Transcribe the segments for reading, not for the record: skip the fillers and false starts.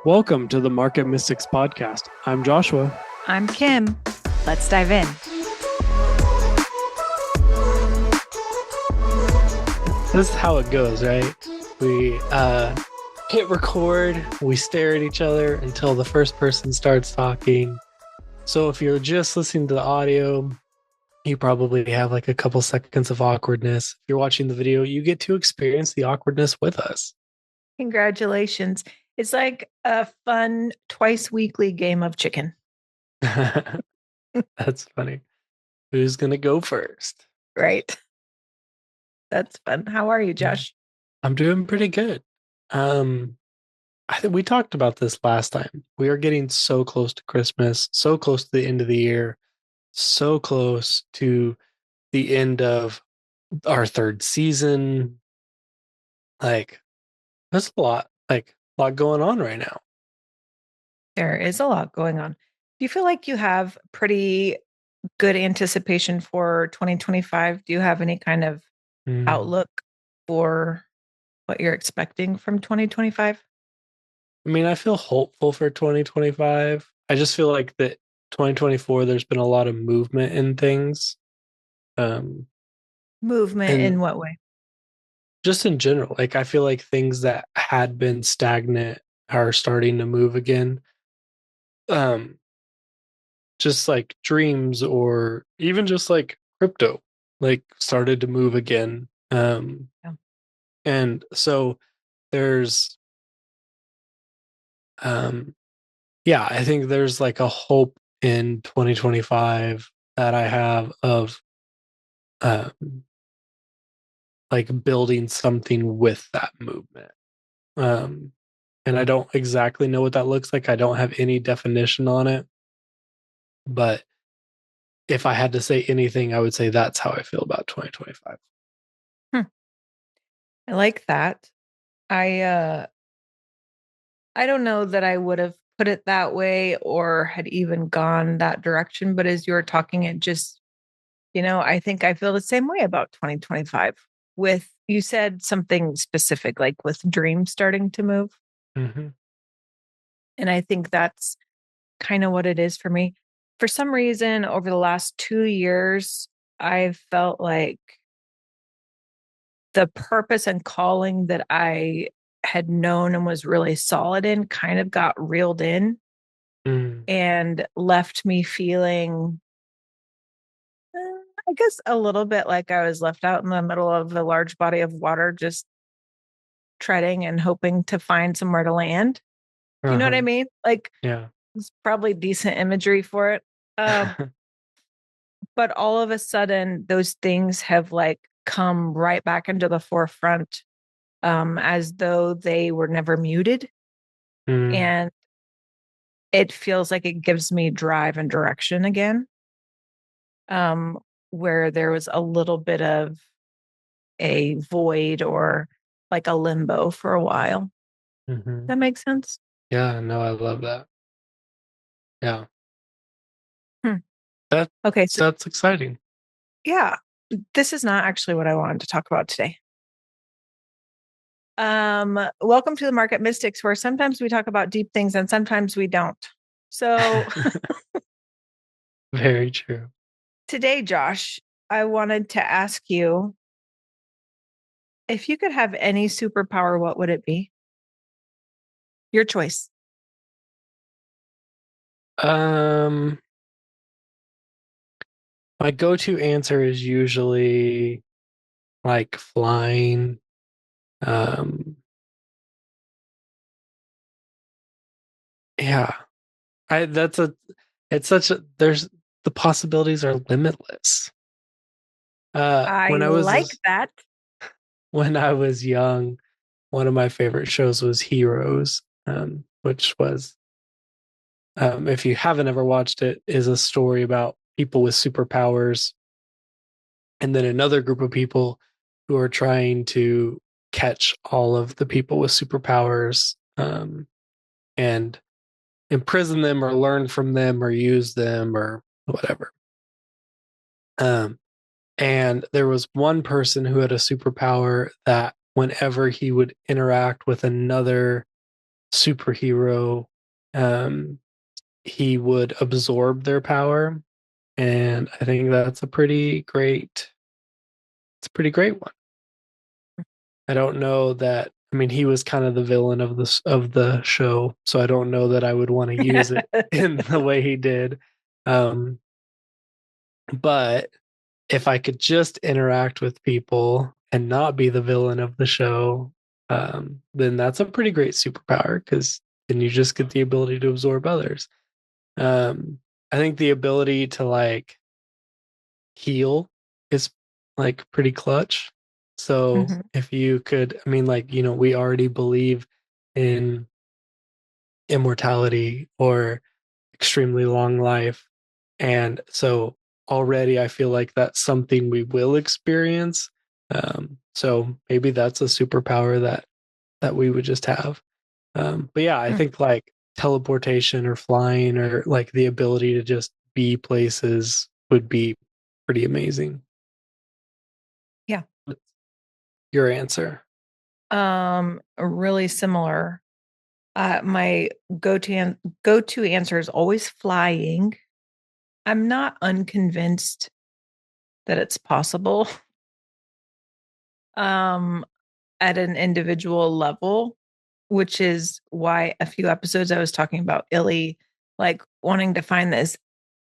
Welcome to the Market Mystics podcast. I'm Joshua. I'm Kim. Let's dive in. This is how it goes, right? We hit record, we stare at each other until the first person starts talking. So if you're just listening to the audio, you probably have like a couple seconds of awkwardness. If you're watching the video, you get to experience the awkwardness with us. Congratulations. It's like a fun twice weekly game of chicken. That's funny. Who's going to go first? Right. That's fun. How are you, Josh? I'm doing pretty good. I think we talked about this last time. We are getting so close to Christmas, so close to the end of the year, so close to the end of our third season. Like, there's a lot going on right now. There is a lot going on. Do you feel like you have pretty good anticipation for 2025? Do you have any kind of outlook for what you're expecting from 2025? I mean, I feel hopeful for 2025. I just feel like that 2024, there's been a lot of movement in things. Movement And in what way? just in general, like I feel like things that had been stagnant are starting to move again. Um, just like dreams or even just like crypto, like started to move again. Yeah. And so there's, yeah, I think there's like a hope in 2025 that I have of, um, like building something with that movement. Um, and I don't exactly know what that looks like. I don't have any definition on it. But if I had to say anything, I would say that's how I feel about 2025. Hmm. I like that. I I don't know that I would have put it that way or had even gone that direction, but as you were talking, it just, I think I feel the same way about 2025. With you said something specific, like with dreams starting to move. Mm-hmm. And I think that's kind of what it is for me. For some reason, over the last 2 years, I've felt like the purpose and calling that I had known and was really solid in kind of got reeled in Mm. and left me feeling, I guess, a little bit like I was left out in the middle of a large body of water, just treading and hoping to find somewhere to land. Do you know what I Uh-huh. mean? Like, Yeah. it's probably decent imagery for it. But all of a sudden, those things have like come right back into the forefront, as though they were never muted. Mm. And it feels like it gives me drive and direction again. um, where there was a little bit of a void or like a limbo for a while. Mm-hmm. That makes sense? Yeah, no, I love that. Yeah. Hmm. That Okay, so that's exciting. yeah, this is not actually what I wanted to talk about today. Welcome to the Market Mystics, where sometimes we talk about deep things and sometimes we don't. So Very true. today, Josh, I wanted to ask you, if you could have any superpower, what would it be? Your choice. Um, my go-to answer is usually like flying. Um, yeah. I that's a it's such a there's the possibilities are limitless. I When I like was that. when I was young, one of my favorite shows was Heroes, which was, if you haven't ever watched it, is a story about people with superpowers and then another group of people who are trying to catch all of the people with superpowers, and imprison them or learn from them or use them or whatever. Um, and there was one person who had a superpower that whenever he would interact with another superhero, um, he would absorb their power, and I think that's a pretty great. It's a pretty great one. I don't know that. I mean, he was kind of the villain of the show, so I don't know that I would want to use it in the way he did. Um, but if I could just interact with people and not be the villain of the show, then that's a pretty great superpower because then you just get the ability to absorb others. Um, I think the ability to like heal is like pretty clutch. So Mhm. if you could, I mean, like, we already believe in immortality or extremely long life. And so already I feel like that's something we will experience. So maybe that's a superpower that we would just have. But yeah, I Mm. think like teleportation or flying or like the ability to just be places would be pretty amazing. Yeah. What's your answer? Really similar. My go-to answer is always flying. I'm not unconvinced that it's possible um at an individual level, which is why a few episodes I was talking about Illy like wanting to find this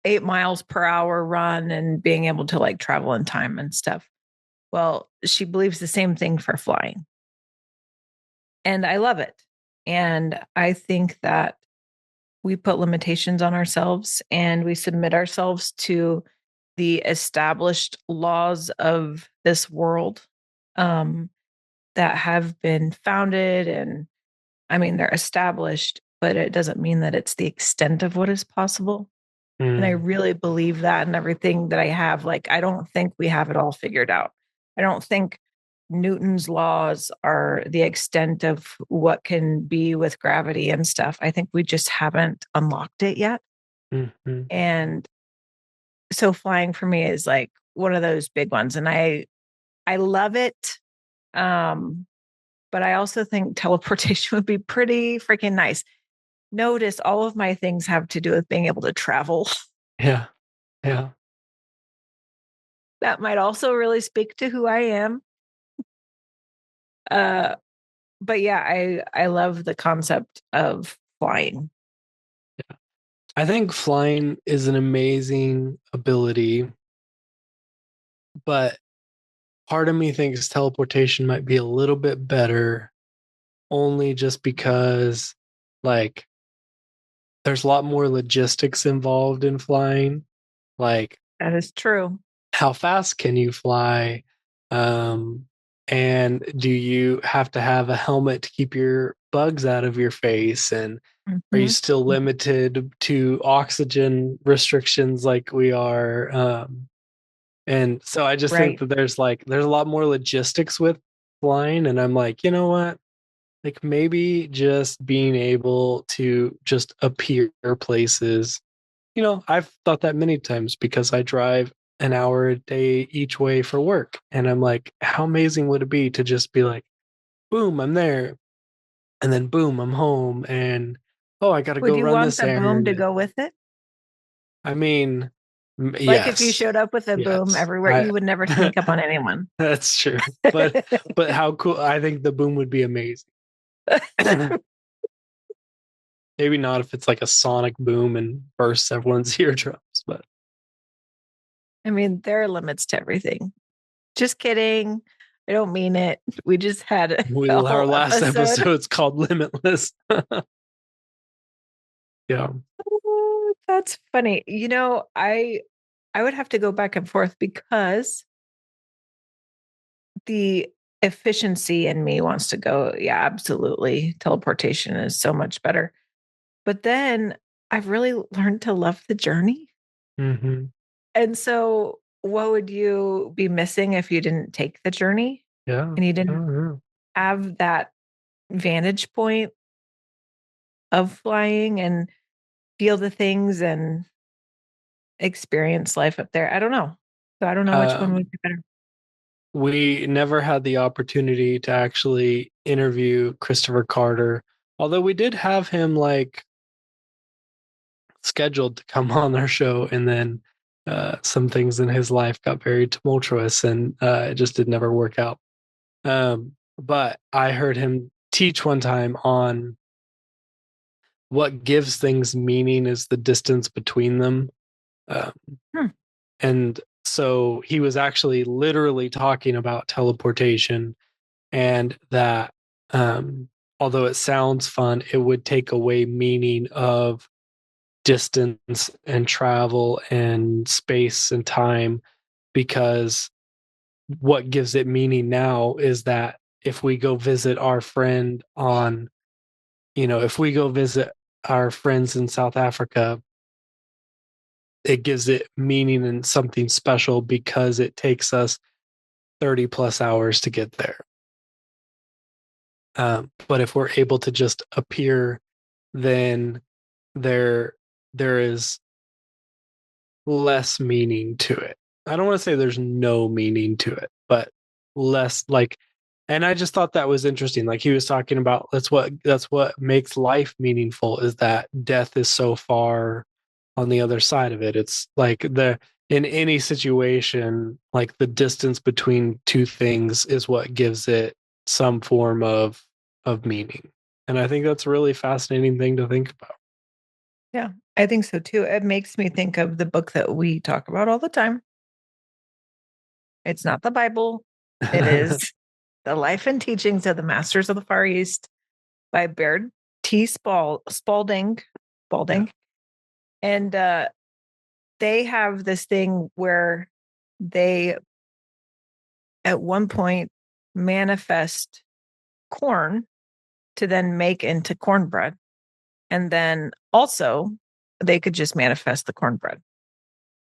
8 miles per hour run and being able to like travel in time and stuff. Well, she believes the same thing for flying. And I love it. And I think that we put limitations on ourselves and we submit ourselves to the established laws of this world um, that have been founded. And I mean, they're established, but it doesn't mean that it's the extent of what is possible. And I Mm, really believe that in everything that I have. Like, I don't think we have it all figured out. I don't think Newton's laws are the extent of what can be with gravity and stuff. I think we just haven't unlocked it yet. mhm. And so flying for me is like one of those big ones. And I love it. Um, but I also think teleportation would be pretty freaking nice. Notice all of my things have to do with being able to travel. Yeah, yeah. That might also really speak to who I am. Uh, but yeah, I love the concept of flying. I think flying is an amazing ability, but part of me thinks teleportation might be a little bit better only just because like there's a lot more logistics involved in flying. Like That is true. how fast can you fly? Um, and do you have to have a helmet to keep your bugs out of your face? And are you Mhm. still limited to oxygen restrictions like we are? And so I just think Right. that there's a lot more logistics with flying, and I'm like, you know what? Like maybe just being able to just appear places. I've thought that many times because I drive an hour a day each way for work. And I'm like, how amazing would it be to just be like, boom, I'm there. And then boom, I'm home. And oh, I got to Would go you run want this the boom to errand. go with it? I mean, Like if you yes, showed up with a boom yes. everywhere, you would never sneak up on anyone. That's true. But how cool. I think the boom would be amazing. Maybe not if it's like a sonic boom and bursts everyone's eardrums, but I mean, there are limits to everything. Just kidding. I don't mean it. We just had a our whole last episode. episode's called Limitless. Yeah. Oh, that's funny. I would have to go back and forth because the efficiency in me wants to go, yeah, absolutely. Teleportation is so much better. But then I've really learned to love the journey. Hmm. And so, what would you be missing if you didn't take the journey Yeah. and you I didn't don't know. have that vantage point of flying and feel the things and experience life up there? I don't know. So, I don't know which one would Um, be better. we never had the opportunity to actually interview Christopher Carter, Although we did have him like scheduled to come on our show, and then some things in his life got very tumultuous, and it just did never work out. But I heard him teach one time on what gives things meaning is the distance between them. Um, Hmm. and so he was actually literally talking about teleportation, and that although it sounds fun, it would take away meaning of distance and travel and space and time, because what gives it meaning now is that if we go visit our friend on, if we go visit our friends in South Africa, it gives it meaning and something special because it takes us 30 plus hours to get there. But if we're able to just appear, then there there is less meaning to it. I don't want to say there's no meaning to it, but less like, and I just thought that was interesting. Like he was talking about that's what makes life meaningful, is that death is so far on the other side of it. It's like the in any situation, like the distance between two things is what gives it some form of meaning. And I think that's a really fascinating thing to think about. Yeah, I think so too. It makes me think of the book that we talk about all the time. It's not the Bible. It is The Life and Teachings of the Masters of the Far East by Baird T. Spalding. Yeah. Spalding. And they have this thing where they, at one point, manifest corn to then make into cornbread. And then also, they could just manifest the cornbread.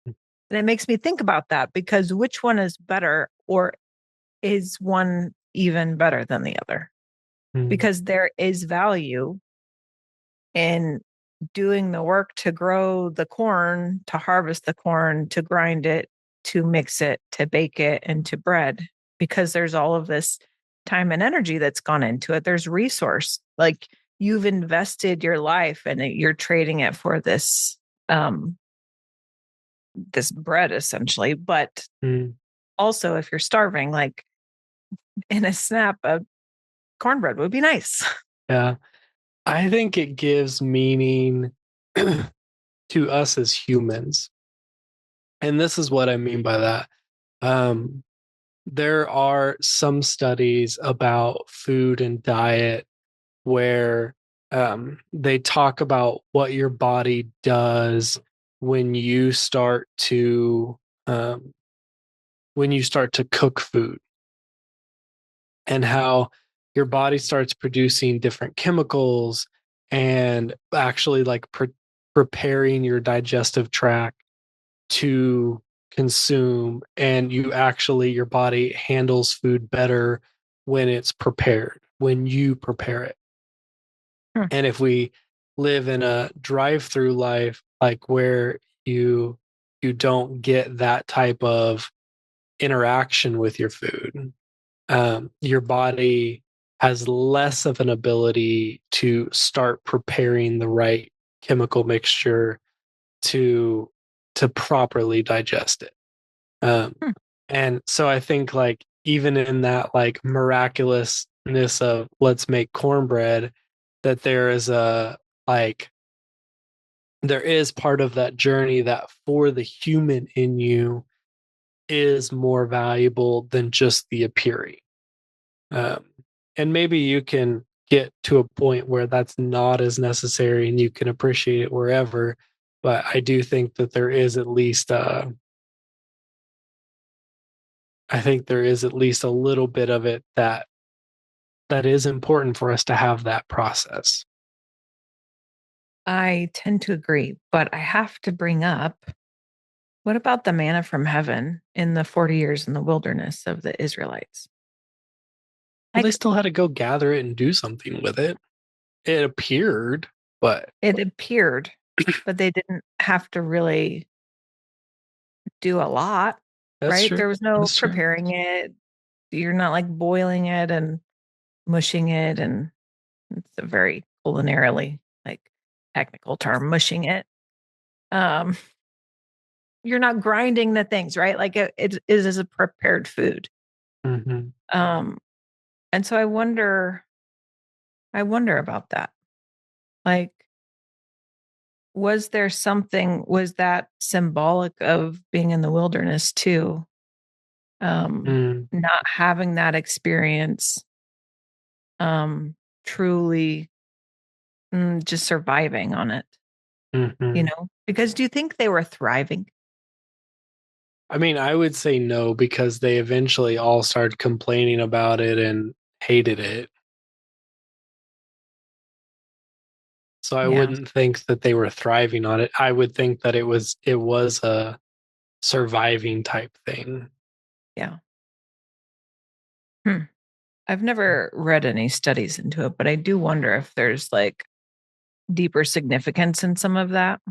And it makes me think about that, because which one is better, or is one even better than the other? Mm, Because there is value in doing the work to grow the corn, to harvest the corn, to grind it, to mix it, to bake it into bread, because there's all of this time and energy that's gone into it. There's resource. Like, you've invested your life and you're trading it for this bread essentially. But mm, also, if you're starving, like, in a snap, a cornbread would be nice. yeah. I think it gives meaning to us as humans. And this is what I mean by that. Um, there are some studies about food and diet where they talk about what your body does when you start to um, cook food, and how your body starts producing different chemicals and actually like preparing your digestive tract to consume, and your body handles food better when it's prepared, when you prepare it. Hmm. And if we live in a drive-through life, like where you don't get that type of interaction with your food, your body has less of an ability to start preparing the right chemical mixture to properly digest it. Um, Hmm. and so I think like even in that like miraculousness of let's make cornbread, that there is a like there is part of that journey that for the human in you is more valuable than just the appearing. Um, and maybe you can get to a point where that's not as necessary and you can appreciate it wherever. But I do think that there is at least I think there is at least a little bit of it that is important for us to have that process. I tend to agree, but I have to bring up, what about the manna from heaven in the 40 years in the wilderness of the Israelites? Well, they Like, still had to go gather it and do something with it. It appeared, but it appeared, but they didn't have to really do a lot, that's right? true. There was no That's true. preparing it. You're not like boiling it and mushing it. And it's a very culinarily, like technical term, mushing it. Um, you're not grinding the things, right? Like it is a prepared food. Mm-hmm. Um, and so I wonder about that. Like, was there something, was that symbolic of being in the wilderness too? Mm, Not having that experience, um, truly just surviving on it, mm-hmm. Because do you think they were thriving? I mean, I would say no because they eventually all started complaining about it and hated it. So I Yeah. wouldn't think that they were thriving on it. I would think that it was a surviving type thing. Yeah. Hmm. I've never read any studies into it, but I do wonder if there's like deeper significance in some of that,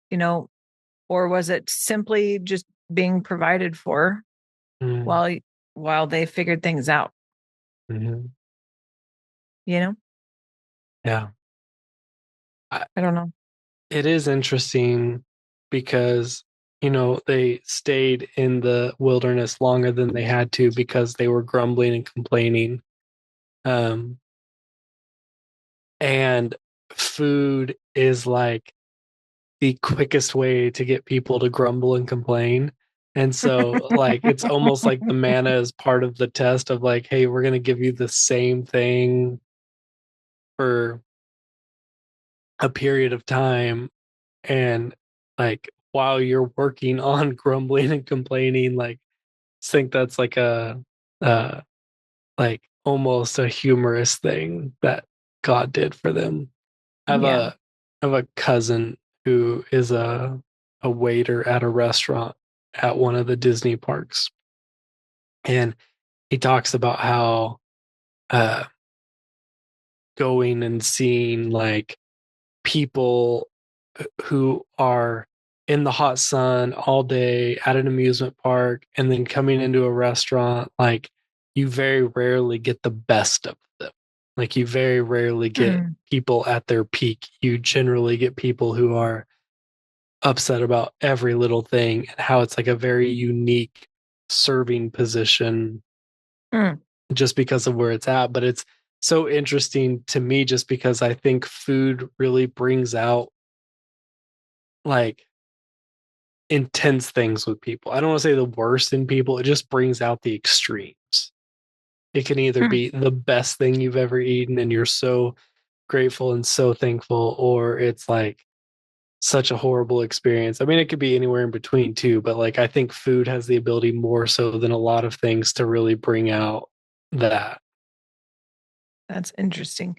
you know, or was it simply just being provided for Mm, while while they figured things out, mhm. you know? Yeah. I, I don't know. it is interesting because, they stayed in the wilderness longer than they had to because they were grumbling and complaining. Um, and food is like the quickest way to get people to grumble and complain. And so, like, it's almost like the manna is part of the test of like, hey, we're going to give you the same thing for a period of time. And like, while you're working on grumbling and complaining, like, think that's like uh, like almost a humorous thing that God did for them. I have Yeah. a I have a cousin who is a waiter at a restaurant at one of the Disney parks, and he talks about how uh, going and seeing like people who are in the hot sun all day at an amusement park and then coming into a restaurant, like you very rarely get the best of them. Like you very rarely get Mm, people at their peak. You generally get people who are upset about every little thing and how it's like a very unique serving position mm, just because of where it's at. But it's so interesting to me just because I think food really brings out like intense things with people. I don't want to say the worst in people, it just brings out the extremes. It can either mm. be the best thing you've ever eaten and you're so grateful and so thankful, or it's like such a horrible experience. I mean, it could be anywhere in between too, but like I think food has the ability more so than a lot of things to really bring out that. That's interesting.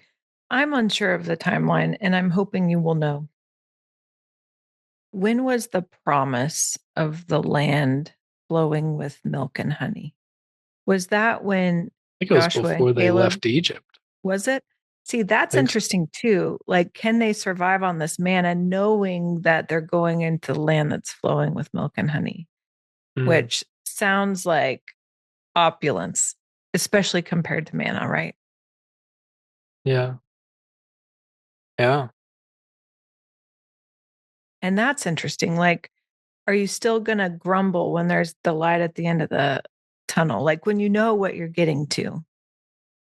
I'm unsure of the timeline, and I'm hoping you will know. When was the promise of the land flowing with milk and honey? Was that when I think it was Joshua and before they Caleb, left Egypt. was it? See, that's I think so. interesting too. Like, can they survive on this manna knowing that they're going into the land that's flowing with milk and honey, Mm, which sounds like opulence, especially compared to manna, right? yeah. Yeah. And that's interesting. Like, are you still going to grumble when there's the light at the end of the tunnel? Like, when you know what you're getting to,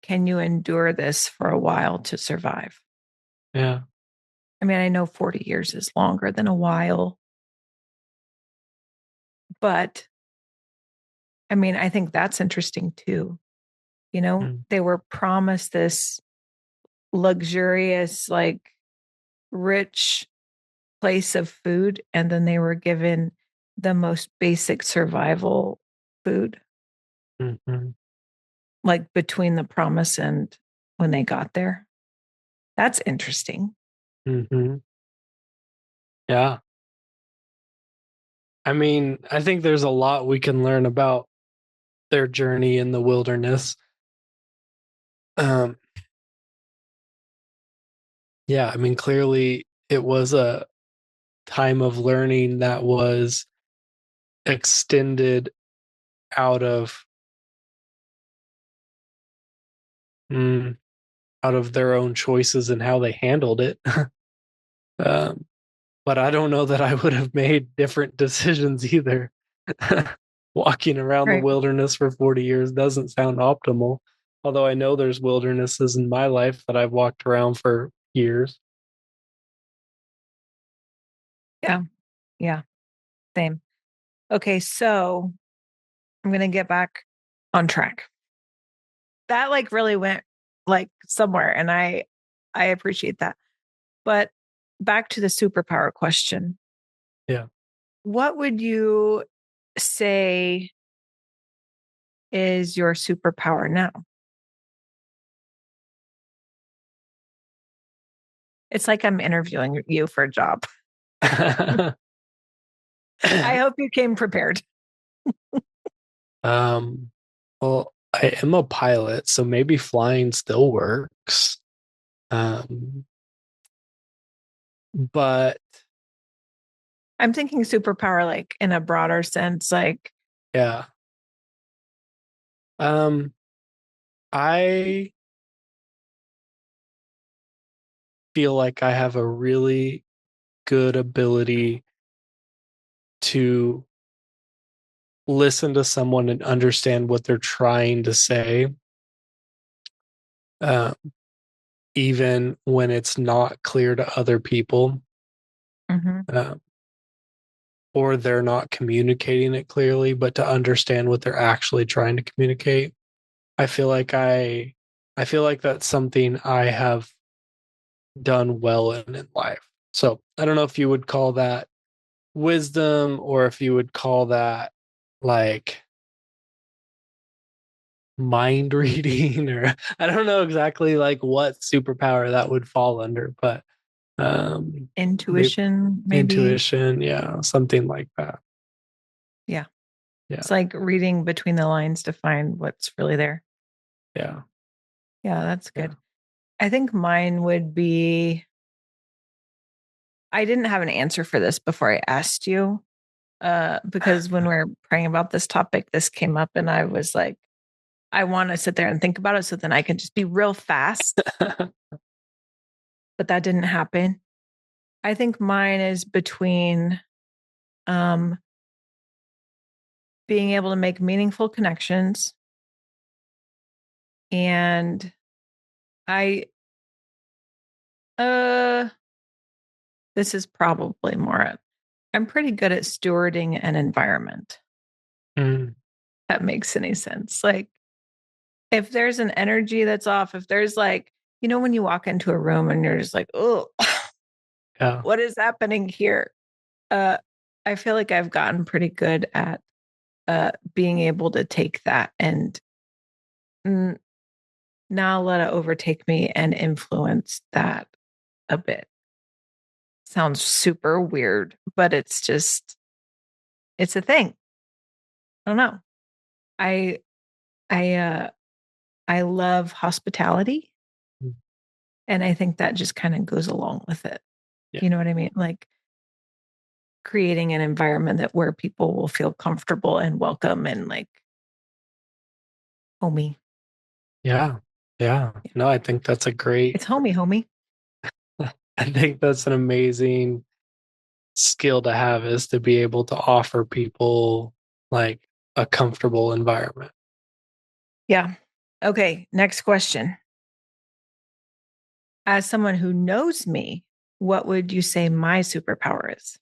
can you endure this for a while to survive? Yeah. I mean, I know 40 years is longer than a while, but I mean, I think that's interesting too. Mm, They were promised this luxurious, like rich place of food, and then they were given the most basic survival food, mhm, like between the promise and when they got there. That's interesting. mhm. Yeah. I mean, I think there's a lot we can learn about their journey in the wilderness. Um, yeah, I mean, clearly it was a time of learning that was extended out of, mm, out of their own choices and how they handled it. um, but I don't know that I would have made different decisions either. Walking around the Right. wilderness for 40 years doesn't sound optimal. Although I know there's wildernesses in my life that I've walked around for years. Yeah. Yeah. Same. Okay. So I'm going to get back on track. That like really went like somewhere. And I appreciate that. But back to the superpower question. Yeah. What would you say is your superpower now? It's like I'm interviewing you for a job. I hope you came prepared. um, well, I am a pilot, so maybe flying still works. Um, but I'm thinking superpower like in a broader sense, like yeah, I feel like I have a really good ability to listen to someone and understand what they're trying to say, uh, even when it's not clear to other people, mhm. uh, or they're not communicating it clearly, but to understand what they're actually trying to communicate. I feel like I feel like that's something I have done well in life. So I don't know if you would call that wisdom or if you would call that like mind reading, or I don't know exactly like what superpower that would fall under, but maybe Intuition, maybe. intuition, yeah, something like that. Yeah. Yeah, It's like reading between the lines to find what's really there. yeah, Yeah, that's yeah. good. I think mine would be I didn't have an answer for this before I asked you. Because when we are praying about this topic, this came up and I was like, I want to sit there and think about it so then I can just be real fast. But that didn't happen. I think mine is between um, being able to make meaningful connections and I uh this is probably more I'm pretty good at stewarding an environment. Mm, That makes any sense. Like if there's an energy that's off, if there's like, when you walk into a room and you're just like, oh, yeah, what is happening here? I feel like I've gotten pretty good at being able to take that and mm, not let it overtake me and influence that a bit. Sounds super weird, but it's a thing. I don't know. I I I love hospitality mm, and I think that just kind of goes along with it. yeah, You know what I mean? Like creating an environment that where people will feel comfortable and welcome and like homey. yeah, yeah. Yeah. No, I think that's a great. It's homey, homey. I think that's an amazing skill to have, is to be able to offer people like a comfortable environment. Yeah. Okay. Next question. As someone who knows me, what would you say my superpower is?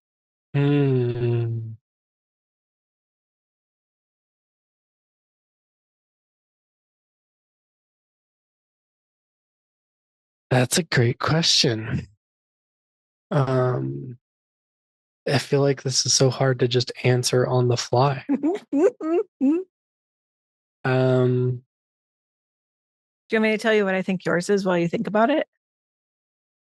Mm, that's a great question. Um, I feel like this is so hard to just answer on the fly. Do Um, you want me to tell you what I think yours is while you think about it?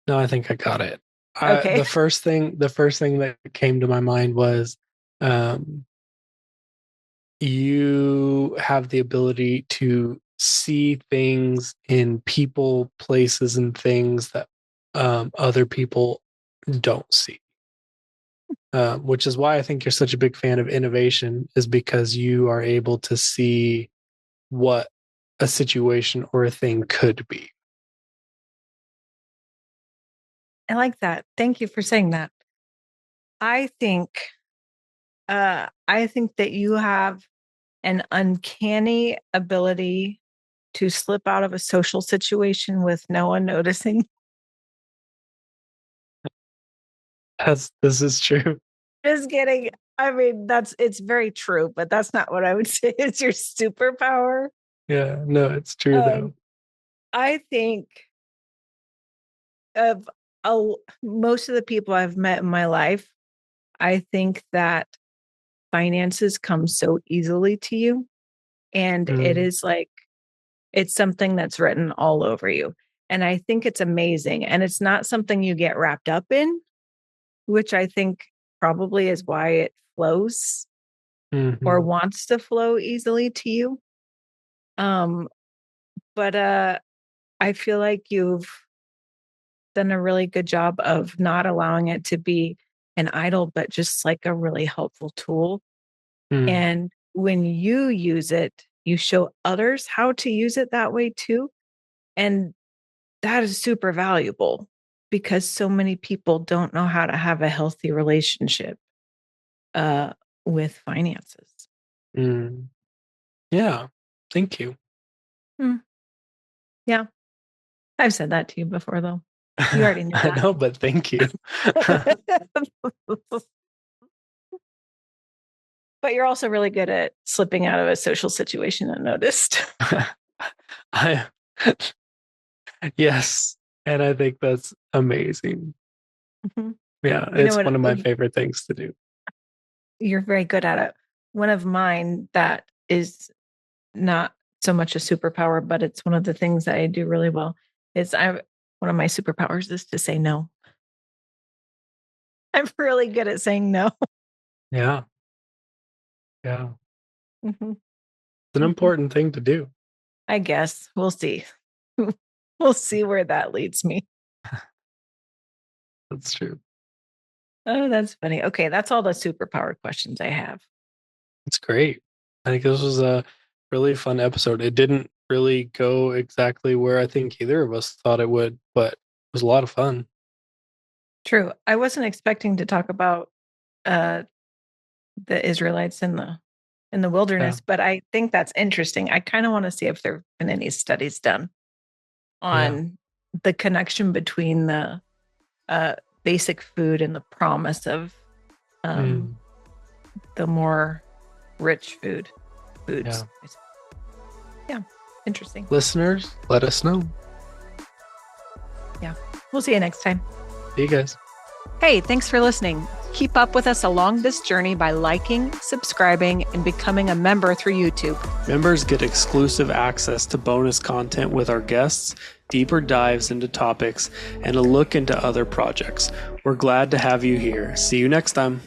no, I think I got it. Okay. The first thing that came to my mind was, um, you have the ability to see things in people, places, and things that other people don't see. Which is why I think you're such a big fan of innovation, is because you are able to see what a situation or a thing could be. I like that. Thank you for saying that. I think I think that you have an uncanny ability to slip out of a social situation with no one noticing. This is true. Just kidding. I mean, it's very true, but that's not what I would say is your superpower. Yeah, no, it's true Um, though. I think of most of the people I've met in my life, I think that finances come so easily to you. And it Mm, is like, it's something that's written all over you. And I think it's amazing. And it's not something you get wrapped up in, which I think probably is why it flows or hmm wants to flow easily to you. Um, but I feel like you've done a really good job of not allowing it to be an idol, but just like a really helpful tool. mm, And when you use it, you show others how to use it that way too. And that is super valuable because so many people don't know how to have a healthy relationship uh, with finances. mm. Yeah, thank you. Hmm, yeah, I've said that to you before, though. You already knew I know, but thank you. that. But you're also really good at slipping out of a social situation unnoticed. I yes, and I think that's amazing. Mhm. Yeah, You know it's what? one of my favorite things to do. You're very good at it. One of mine that is not so much a superpower, but it's one of the things that I do really well is one of my superpowers is to say no. I'm really good at saying no. Yeah, yeah. Mhm, It's an mhm. important thing to do. I guess we'll see. We'll see where that leads me. That's true. Oh, that's funny. Okay, that's all the superpower questions I have. It's great. I think this was a really fun episode. It didn't really go exactly where I think either of us thought it would, but it was a lot of fun. True. I wasn't expecting to talk about uh the Israelites in the Yeah, wilderness, but I think that's interesting. I kind of want to see if there've been any studies done yeah. on the connection between the uh basic food and the promise of um Mm, the more rich yeah. foods. Yeah. Interesting. Listeners, let us know. Yeah. We'll see you next time. See you guys. Hey, thanks for listening. Keep up with us along this journey by liking, subscribing, and becoming a member through YouTube. Members get exclusive access to bonus content with our guests, deeper dives into topics, and a look into other projects. We're glad to have you here. See you next time.